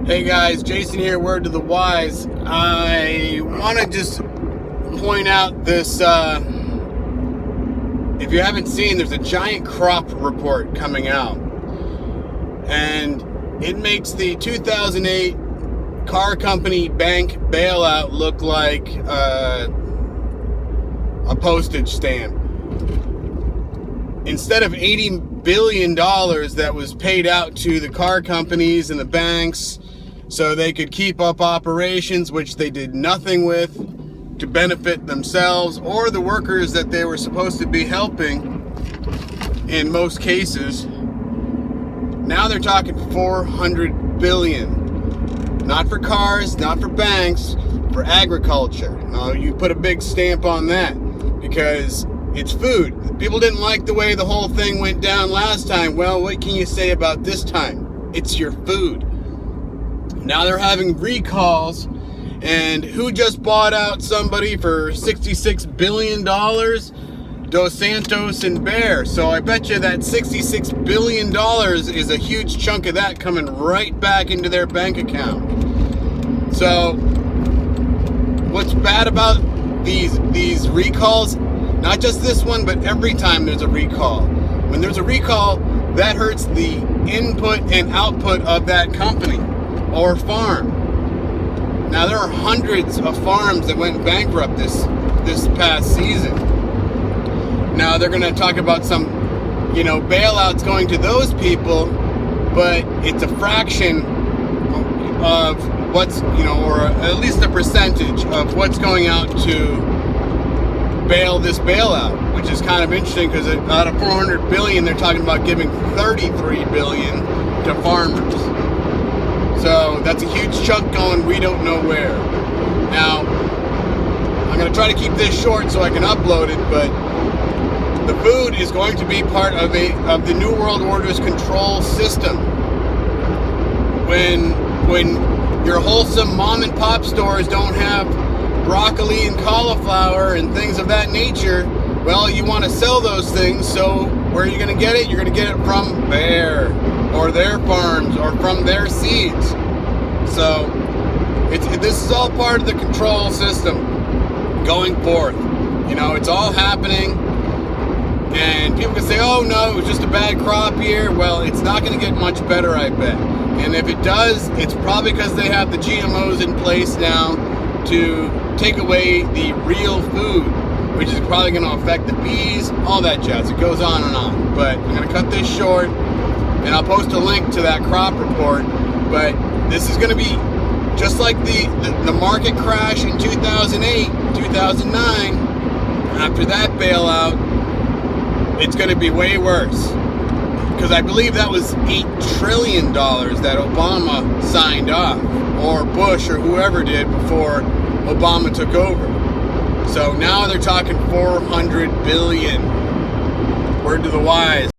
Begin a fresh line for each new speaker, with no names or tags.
Hey guys, Jason here, word to the wise. I want to just point out this, if you haven't seen, there's a giant crop report coming out. And it makes the 2008 car company bank bailout look like a postage stamp. Instead of $80 billion that was paid out to the car companies and the banks so they could keep up operations, which they did nothing with to benefit themselves or the workers that they were supposed to be helping in most cases, now they're talking $400 billion. Not for cars, not for banks, for agriculture. Now, you put a big stamp on that because it's food. People didn't like the way the whole thing went down last time. Well, what can you say about this time? It's your food. Now they're having recalls, and who just bought out somebody for $66 billion? Dos Santos and Bear. So I bet you that $66 billion is a huge chunk of that coming right back into their bank account. So what's bad about these recalls? Not just this one, but every time there's a recall. When there's a recall, that hurts the input and output of that company or farm. Now, there are hundreds of farms that went bankrupt this past season. Now, they're going to talk about some, bailouts going to those people, but it's a fraction of what's, or at least a percentage of what's going out to bail this bailout, which is kind of interesting because out of $400 billion, they're talking about giving $33 billion to farmers. So that's a huge chunk going we don't know where. Now, I'm going to try to keep this short so I can upload it, but the food is going to be part of the New World Order's control system. When your wholesome mom and pop stores don't have broccoli and cauliflower and things of that nature, well, you want to sell those things, so where are you going to get it? You're going to get it from Bear or their farms or from their seeds. So this is all part of the control system going forth. It's all happening, and people can say, oh no, it was just a bad crop year. Well, it's not going to get much better, I bet. And if it does, it's probably because they have the GMOs in place now to take away the real food, which is probably going to affect the bees, all that jazz. It goes on and on. But I'm going to cut this short, and I'll post a link to that crop report. But this is going to be just like the market crash in 2008, 2009. After that bailout, it's going to be way worse. Because I believe that was $8 trillion that Obama signed off, or Bush, or whoever did before Obama took over. So now they're talking $400 billion. Word to the wise.